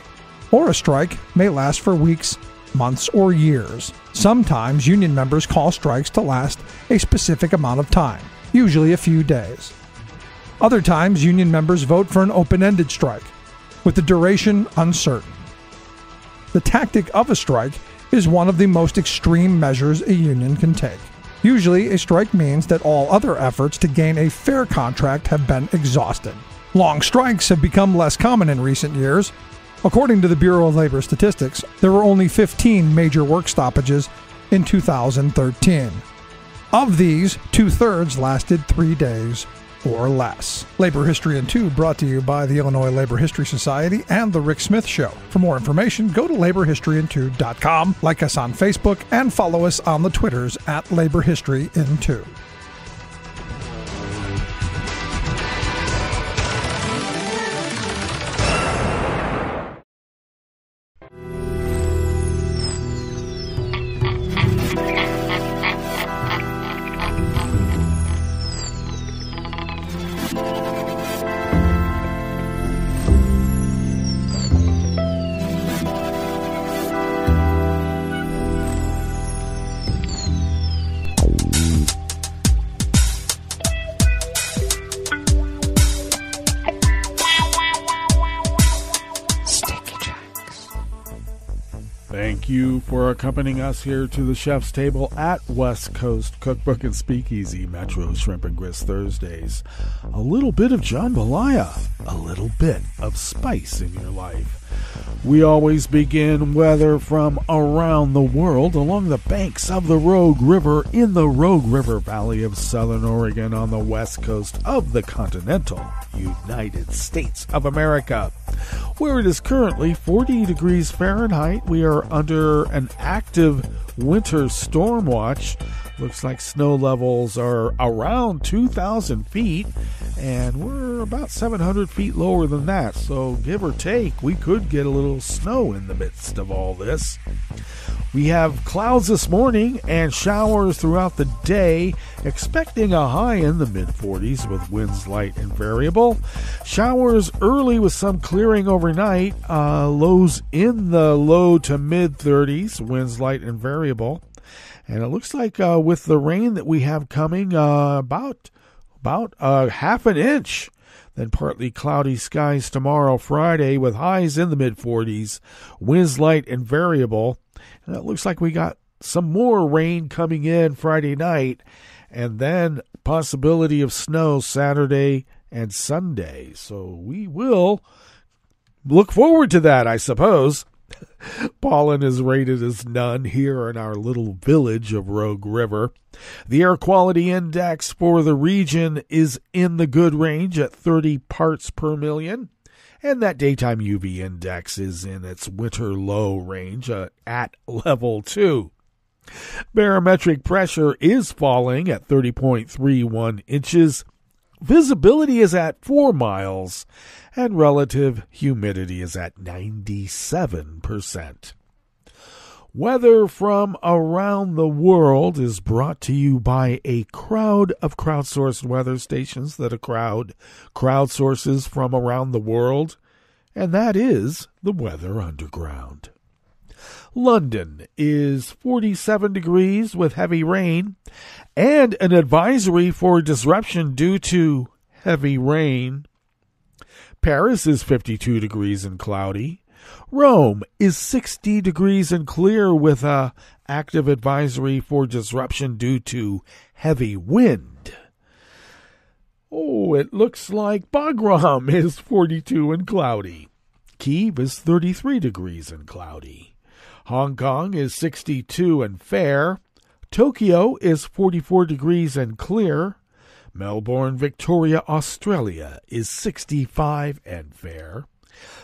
or a strike may last for weeks, months, or years. Sometimes union members call strikes to last a specific amount of time, usually a few days. Other times, union members vote for an open-ended strike, with the duration uncertain. The tactic of a strike is one of the most extreme measures a union can take. Usually, a strike means that all other efforts to gain a fair contract have been exhausted. Long strikes have become less common in recent years. According to the Bureau of Labor Statistics, there were only 15 major work stoppages in 2013. Of these, 2/3 lasted 3 days or less. Labor History in 2 brought to you by the Illinois Labor History Society and The Rick Smith Show. For more information, go to laborhistoryin2.com, like us on Facebook, and follow us on the Twitters at Labor History in 2. Thank you for accompanying us here to the chef's table at West Coast Cookbook and Speakeasy, Metro Shrimp and Grist Thursdays. A little bit of jambalaya, a little bit of spice in your life. We always begin weather from around the world along the banks of the Rogue River in the Rogue River Valley of Southern Oregon on the west coast of the continental United States of America, where it is currently 40 degrees Fahrenheit. We are under an active winter storm watch. Looks like snow levels are around 2,000 feet, and we're about 700 feet lower than that. So give or take, we could get a little snow in the midst of all this. We have clouds this morning and showers throughout the day, expecting a high in the mid-40s with winds light and variable. Showers early with some clearing overnight, lows in the low to mid-30s, winds light and variable. And it looks like with the rain that we have coming, about half an inch. Then partly cloudy skies tomorrow, Friday, with highs in the mid-40s, winds light and variable. And it looks like we got some more rain coming in Friday night, and then possibility of snow Saturday and Sunday. So we will look forward to that, I suppose. Pollen is rated as none here in our little village of Rogue River. The air quality index for the region is in the good range at 30 parts per million. And that daytime UV index is in its winter low range at level 2. Barometric pressure is falling at 30.31 inches. Visibility is at 4 miles. And relative humidity is at 97%. Weather from around the world is brought to you by a crowd of crowdsourced weather stations that crowdsources from around the world, and that is the Weather Underground. London is 47 degrees with heavy rain and an advisory for disruption due to heavy rain. Paris is 52 degrees and cloudy. Rome is 60 degrees and clear with a active advisory for disruption due to heavy wind. Oh, it looks like Bagram is 42 and cloudy. Kyiv is 33 degrees and cloudy. Hong Kong is 62 and fair. Tokyo is 44 degrees and clear. Melbourne, Victoria, Australia is 65 and fair.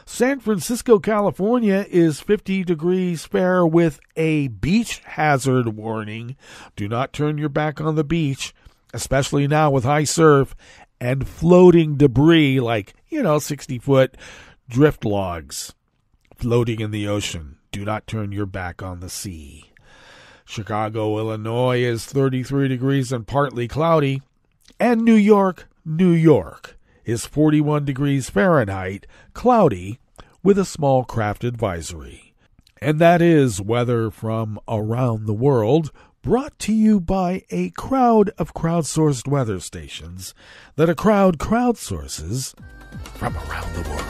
San Francisco, California is 50 degrees fair with a beach hazard warning. Do not turn your back on the beach, especially now with high surf and floating debris like, 60-foot drift logs floating in the ocean. Do not turn your back on the sea. Chicago, Illinois is 33 degrees and partly cloudy. And New York is 41 degrees Fahrenheit, cloudy, with a small craft advisory. And that is weather from around the world, brought to you by a crowd of crowdsourced weather stations that a crowd crowdsources from around the world.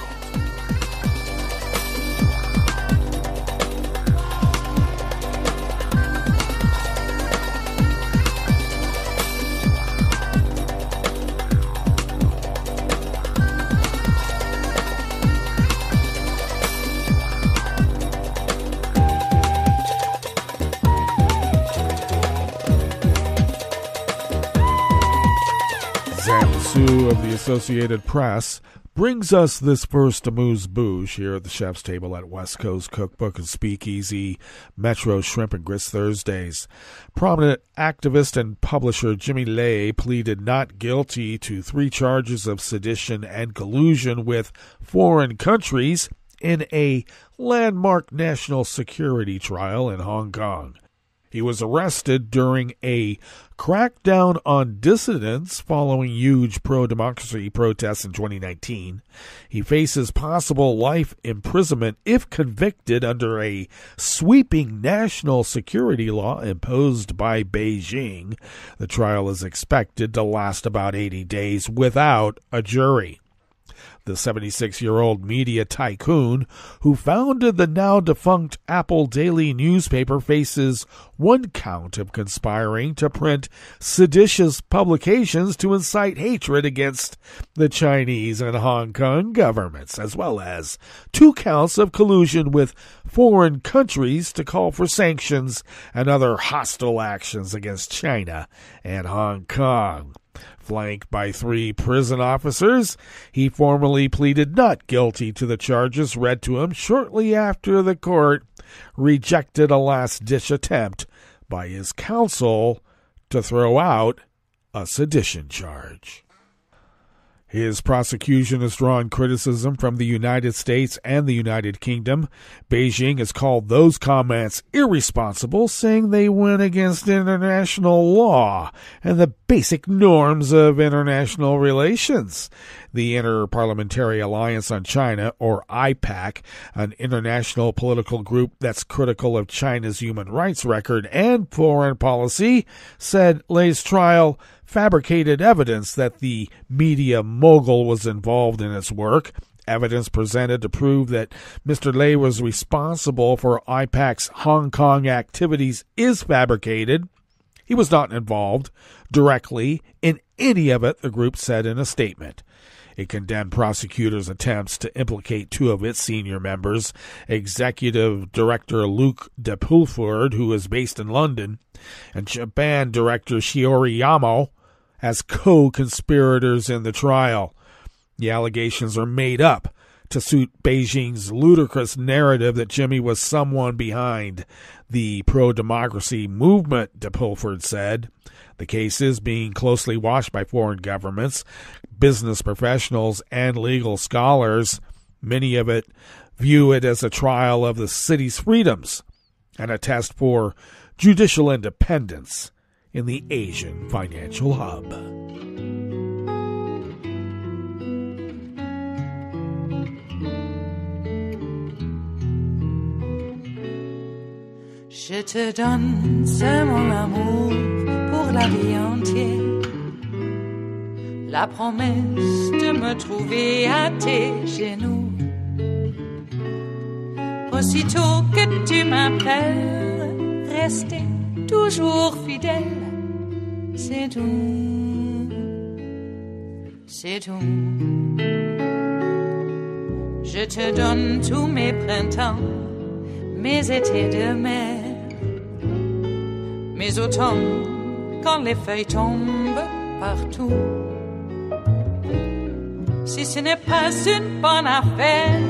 Of the Associated Press brings us this first amuse-bouche here at the Chef's Table at West Coast Cookbook and Speakeasy, Metro Shrimp and Grits Thursdays. Prominent activist and publisher Jimmy Lai pleaded not guilty to 3 charges of sedition and collusion with foreign countries in a landmark national security trial in Hong Kong. He was arrested during a crackdown on dissidents following huge pro-democracy protests in 2019. He faces possible life imprisonment if convicted under a sweeping national security law imposed by Beijing. The trial is expected to last about 80 days without a jury. The 76-year-old media tycoon who founded the now-defunct Apple Daily newspaper faces 1 count of conspiring to print seditious publications to incite hatred against the Chinese and Hong Kong governments, as well as 2 counts of collusion with foreign countries to call for sanctions and other hostile actions against China and Hong Kong. Flanked by 3 prison officers, he formally pleaded not guilty to the charges read to him shortly after the court rejected a last-ditch attempt by his counsel to throw out a sedition charge. His prosecution has drawn criticism from the United States and the United Kingdom. Beijing has called those comments irresponsible, saying they went against international law and the basic norms of international relations. The Inter-Parliamentary Alliance on China, or IPAC, an international political group that's critical of China's human rights record and foreign policy, said Lei's trial fabricated evidence that the media mogul was involved in its work. Evidence presented to prove that Mr. Lai was responsible for IPAC's Hong Kong activities is fabricated. He was not involved directly in any of it, the group said in a statement. It condemned prosecutors' attempts to implicate 2 of its senior members, Executive Director Luc de Pulford, who is based in London, and Japan Director Shiori Yamo, as co-conspirators in the trial. The allegations are made up to suit Beijing's ludicrous narrative that Jimmy was someone behind the pro-democracy movement, de Pulford said. The case is being closely watched by foreign governments, business professionals, and legal scholars. Many of it view it as a trial of the city's freedoms and a test for judicial independence in the Asian financial hub. Je te donne ce mon amour pour la vie entière, la promesse de me trouver à tes genoux. Aussitôt que tu m'appelles, rester toujours fidèle, c'est tout, c'est tout. Je te donne tous mes printemps, mes étés de mer, mes automnes quand les feuilles tombent partout. Si ce n'est pas une bonne affaire,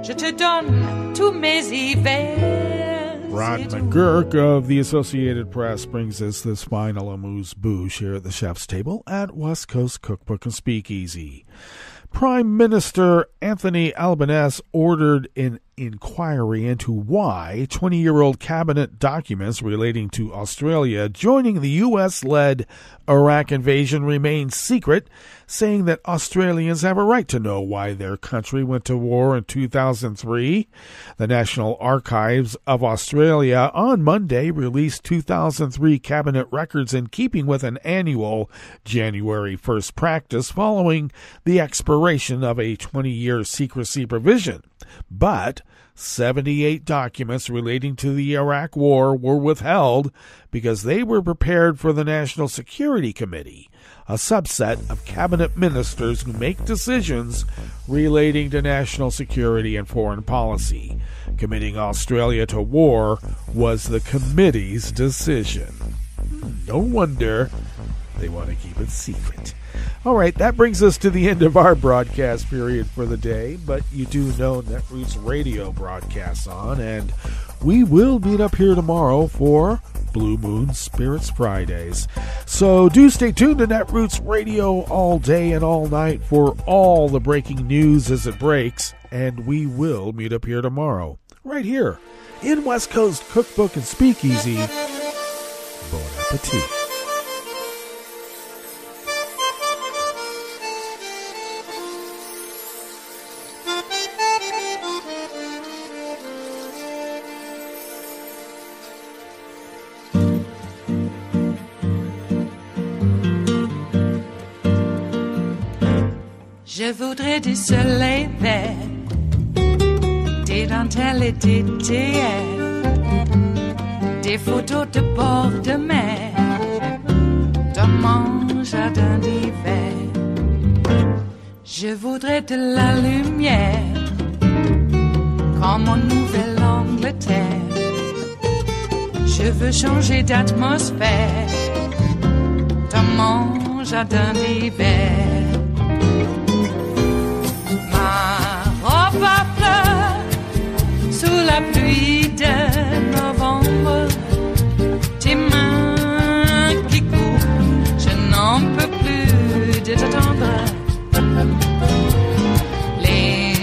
je te donne tous mes hivers. Rod McGurk of the Associated Press brings us this final amuse-bouche here at the chef's table at West Coast Cookbook and Speakeasy. Prime Minister Anthony Albanese ordered an inquiry into why 20-year-old cabinet documents relating to Australia joining the U.S.-led Iraq invasion remain secret, saying that Australians have a right to know why their country went to war in 2003. The National Archives of Australia on Monday released 2003 cabinet records in keeping with an annual January 1st practice following the expiration of a 20-year secrecy provision. But 78 documents relating to the Iraq War were withheld because they were prepared for the National Security Committee, a subset of cabinet ministers who make decisions relating to national security and foreign policy. Committing Australia to war was the committee's decision. No wonder they want to keep it secret. All right, that brings us to the end of our broadcast period for the day, but you do know Netroots Radio broadcasts on, and we will meet up here tomorrow for Blue Moon Spirits Fridays. So do stay tuned to Netroots Radio all day and all night for all the breaking news as it breaks, and we will meet up here tomorrow, right here in West Coast Cookbook and Speakeasy. Bon appetit. Je voudrais du soleil vert, des dentelles et des théâtres, des photos de bord de mer, dans mon jardin d'hiver. Je voudrais de la lumière, comme en Nouvelle-Angleterre. Je veux changer d'atmosphère, dans mon jardin d'hiver. Robe à fleurs, sous la pluie de novembre, tes mains qui courent, je n'en peux plus de t'attendre. Les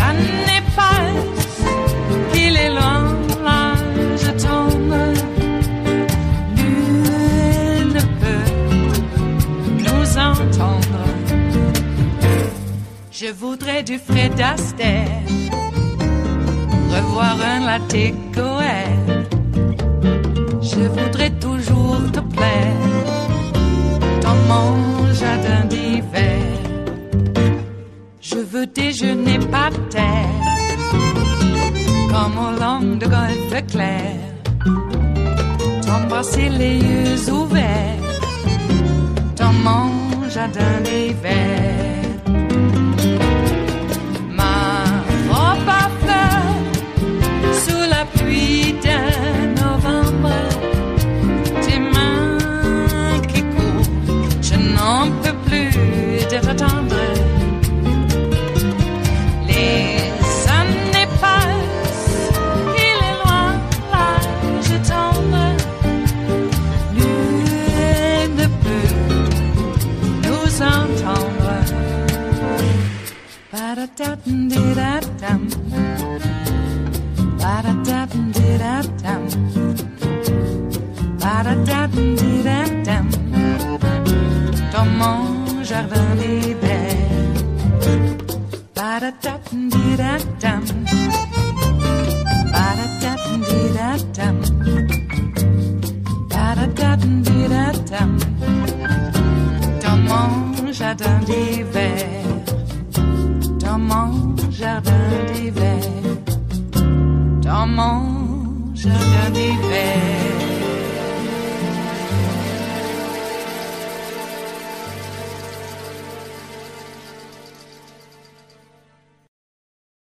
années passent, qu'il est loin, là je tombe. Nul ne peut nous entendre. Je voudrais du Fred Astaire, revoir un latte Goël. Je voudrais toujours te plaire, dans mon jardin d'hiver. Je veux déjeuner par terre, comme au long de golfe clair. T'embrasser les yeux ouverts, dans mon jardin d'hiver. Pluie de novembre, tes mains qui courent, je n'en peux plus de t'attendre. Les années passent, il est loin, là je tombe. Nul ne peut nous entendre. Ba-da-da-dum-di-da-dum. Ba-da-da-dum-di-da-dum. Ba-da-da-dum-di-da-dum. Dans mon jardin d'hiver. Ba-da-da-dum-di-da-dum. Ba-da-da-dum-di-da-dum. Ba-da-da-dum-di-da-dum. Dans mon jardin d'hiver. Dans mon jardin d'hiver. Dans mon jardin d'hiver.